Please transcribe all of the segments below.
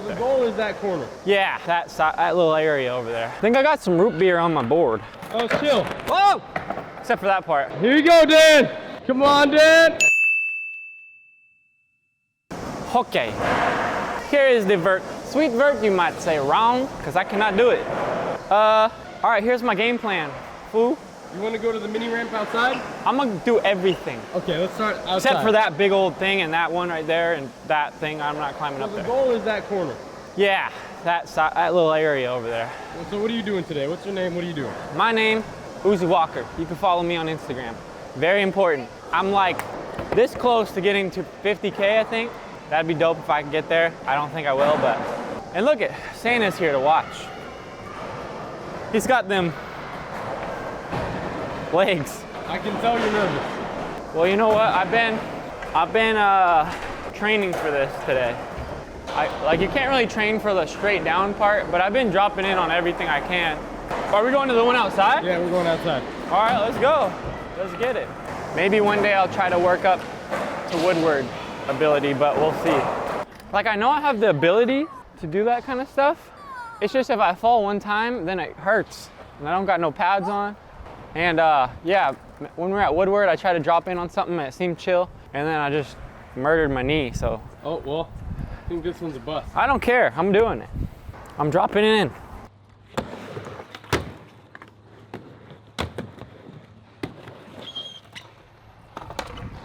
there. The goal is that corner. Yeah, that little area over there. I think I got some root beer on my board. Oh, chill. Whoa! Except for that part. Here you go, Dan. Come on, Dan. Okay. Here is the vert. Sweet vert, you might say, wrong, because I cannot do it. All right, here's my game plan. Fool. You want to go to the mini ramp outside? I'm gonna do everything. Okay, let's start outside. Except for that big old thing and that one right there and that thing, I'm not climbing up there. The goal is that corner. Yeah, that little area over there. So what are you doing today? What's your name? What are you doing? My name, Uzi Walker. You can follow me on Instagram. Very important. I'm like this close to getting to 50K, I think. That'd be dope if I can get there. I don't think I will, but. And look at, Santa's here to watch. He's got them legs. I can tell you're nervous. Well, you know what? I've been training for this today. Like you can't really train for the straight down part, but I've been dropping in on everything I can. Are we going to the one outside? Yeah, we're going outside. All right, let's go. Let's get it. Maybe one day I'll try to work up to woodward ability, but we'll see. Like I know I have the ability to do that kind of stuff. It's just if I fall one time, then it hurts. And I don't got no pads on. And yeah, when we were at Woodward, I tried to drop in on something that seemed chill, and then I just murdered my knee, so. Oh, well, I think this one's a bust. I don't care, I'm doing it. I'm dropping it in.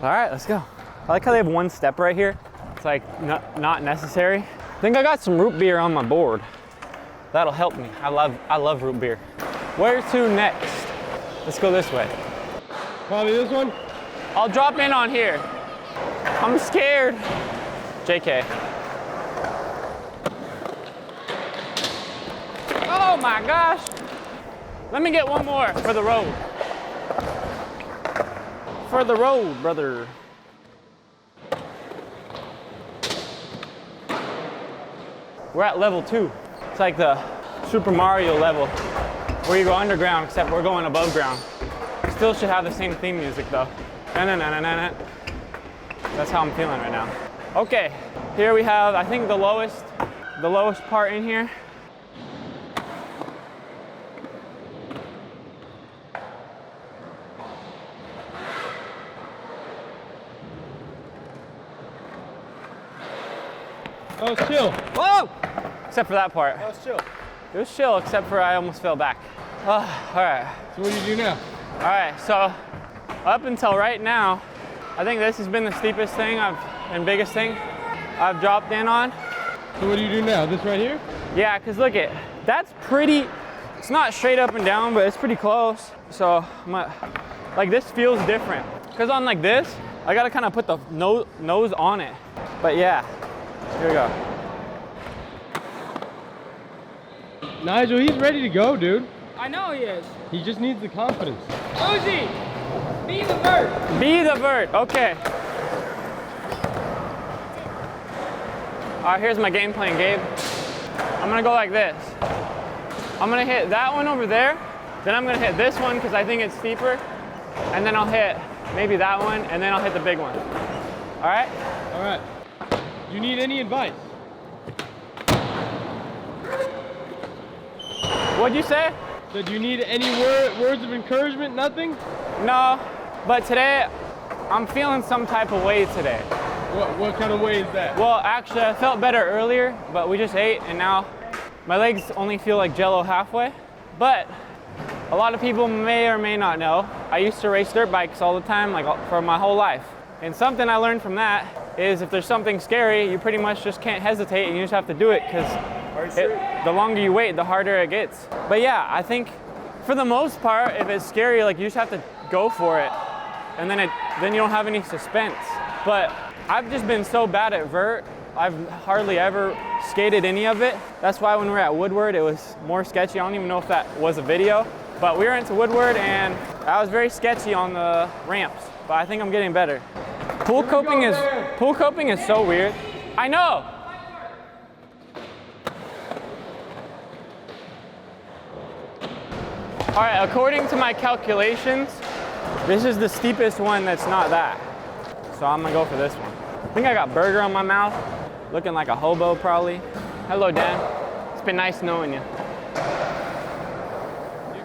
All right, let's go. I like how they have one step right here. It's like not necessary. I think I got some root beer on my board. That'll help me. I love root beer. Where to next? Let's go this way. Probably this one? I'll drop in on here. I'm scared. JK. Oh my gosh. Let me get one more for the road. For the road, brother. We're at level 2. It's like the Super Mario level where you go underground, except we're going above ground. Still should have the same theme music though. Na-na-na-na-na-na. That's how I'm feeling right now. Okay, here we have, I think the lowest part in here. That was chill. Whoa! Except for that part. That was chill. It was chill, except for I almost fell back. All right. So what do you do now? All right, so up until right now, I think this has been the steepest thing and biggest thing I've dropped in on. So what do you do now? This right here? Yeah, cause look it, that's pretty, it's not straight up and down, but it's pretty close. So like this feels different. Cause on like this, I gotta kind of put the nose on it. But yeah, here we go. Nigel, he's ready to go, dude. I know he is. He just needs the confidence. Uzi, be the vert. Be the vert, okay. All right, here's my game plan, Gabe. I'm gonna go like this. I'm gonna hit that one over there, then I'm gonna hit this one because I think it's steeper, and then I'll hit maybe that one, and then I'll hit the big one. All right? All right. Do you need any advice? What'd you say? So do you need any words of encouragement? Nothing? No, but today, I'm feeling some type of way today. What kind of way is that? Well, actually, I felt better earlier, but we just ate, and now my legs only feel like Jell-O halfway. But a lot of people may or may not know, I used to race dirt bikes all the time, like for my whole life. And something I learned from that is if there's something scary, you pretty much just can't hesitate, and you just have to do it, because the longer you wait, the harder it gets. But yeah, I think for the most part, if it's scary, like you just have to go for it, and then you don't have any suspense. But I've just been so bad at vert, I've hardly ever skated any of it. That's why when we were at Woodward, it was more sketchy. I don't even know if that was a video, but we were into Woodward, and I was very sketchy on the ramps. But I think I'm getting better. Pool coping is so weird. I know. All right, according to my calculations, this is the steepest one that's not that. So I'm gonna go for this one. I think I got burger on my mouth, looking like a hobo probably. Hello, Dan. It's been nice knowing you. You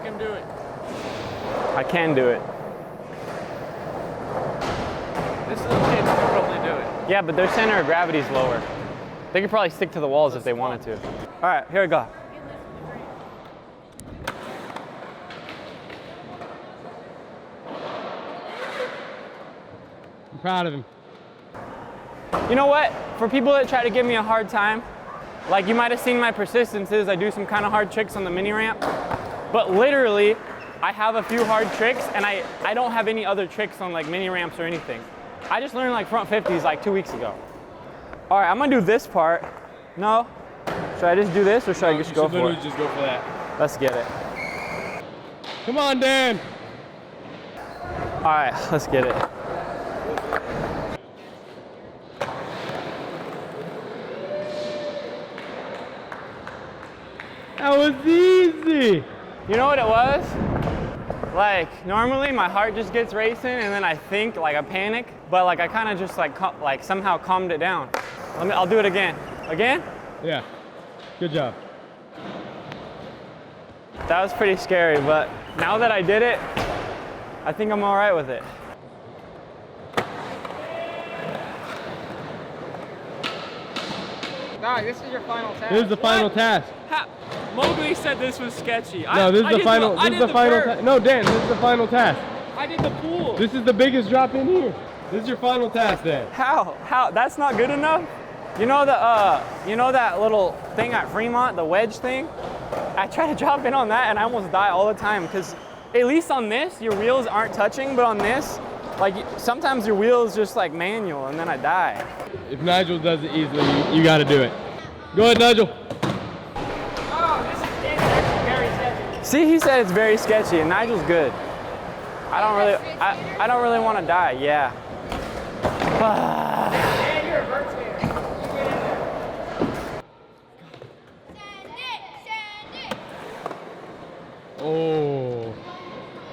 can do it. I can do it. This little kid can probably do it. Yeah, but their center of gravity is lower. They could probably stick to the walls if they wanted to. All right, here we go. I'm proud of him. You know what? For people that try to give me a hard time, like you might have seen my persistences, I do some kind of hard tricks on the mini ramp, but literally, I have a few hard tricks and I don't have any other tricks on like mini ramps or anything. I just learned like front 50s like 2 weeks ago. All right, I'm gonna do this part. No? Should I just do this or should I just go for it? Literally just go for that. Let's get it. Come on, Dan. All right, let's get it. That was easy. You know what it was? Like, normally my heart just gets racing and then I think, like I panic, but like I kind of just like somehow calmed it down. I'll do it again. Again? Yeah. Good job. That was pretty scary, but now that I did it, I think I'm all right with it. Dog, this is your final task. This is the final task. Mowgli said this was sketchy. No, this is the final. This is the final. No, Dan, this is the final task. I did the pool. This is the biggest drop in here. This is your final task, Dan. How? That's not good enough? You know that little thing at Fremont, the wedge thing? I try to drop in on that and I almost die all the time because at least on this, your wheels aren't touching, but on this, like sometimes your wheels just like manual and then I die. If Nigel does it easily, you got to do it. Go ahead, Nigel. Oh, this is very sketchy. See, he said it's very sketchy and Nigel's good. I don't really want to die, yeah. Man, you're a Vert skater. Oh.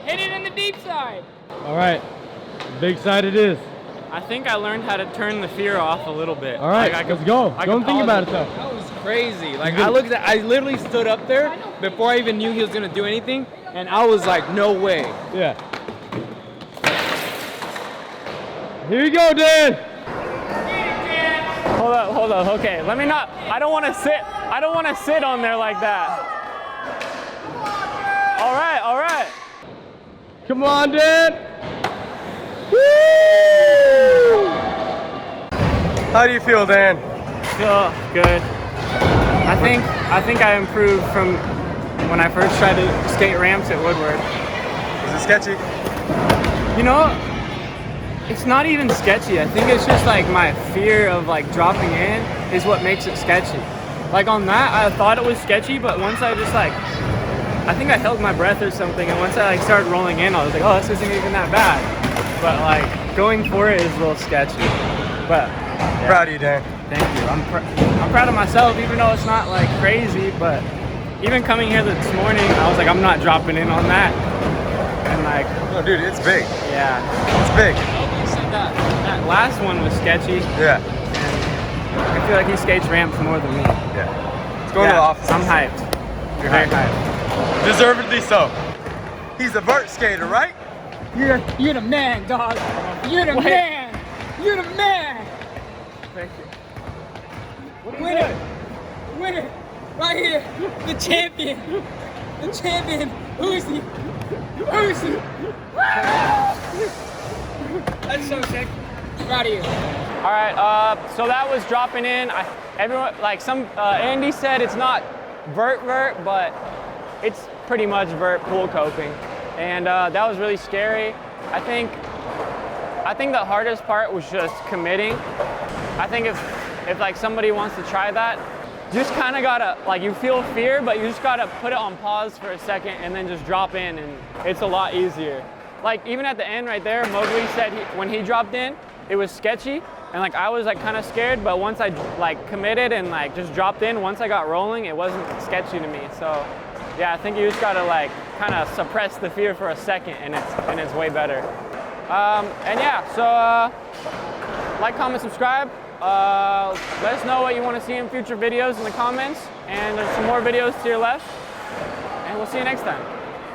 Hit it in the deep side. All right. Big side it is. I think I learned how to turn the fear off a little bit. All right, let's go. Don't think about it though. That was crazy. Like I literally stood up there before I even knew he was gonna do anything, and I was like, no way. Yeah. Here you go, Dan. Hold up, okay. Let me not, I don't want to sit on there like that. All right. Come on, Dan. Woo! How do you feel, Dan? Oh, good. I think I improved from when I first tried to skate ramps at Woodward. Is it sketchy? You know, it's not even sketchy. I think it's just like my fear of like dropping in is what makes it sketchy. Like on that, I thought it was sketchy, but once I just like, I think I held my breath or something, and once I like started rolling in, I was like, oh, this isn't even that bad. But like going for it is a little sketchy. But yeah. Proud of you, Dan. Thank you. I'm proud of myself, even though it's not like crazy. But even coming here this morning, I was like, I'm not dropping in on that. And like, No, dude, it's big. yeah. It's big. You said that last one was sketchy. Yeah. I feel like he skates ramps more than me. Yeah. Let's go to the office. I'm hyped. You're Very hyped. hyped. Deservedly so. He's a vert skater, right? You're the man, dog. You're the man. You're the man. Thank you. Winner. Right here. The champion. The champion. Uzi. That's so sick. Proud of you. All right. So that was dropping in. Everyone, like Andy said, it's not vert, but it's pretty much vert pool coping, and that was really scary. I think the hardest part was just committing. I think if like somebody wants to try that, you just kind of gotta, like, you feel fear, but you just gotta put it on pause for a second and then just drop in, and it's a lot easier. Like even at the end right there, Mowgli said when he dropped in, it was sketchy, and like I was like kind of scared, but once I like committed and like just dropped in, once I got rolling, it wasn't sketchy to me. So yeah, I think you just gotta like kind of suppress the fear for a second, and it's way better. And yeah, so like, comment, subscribe. Let us know what you want to see in future videos in the comments. And there's some more videos to your left. And we'll see you next time.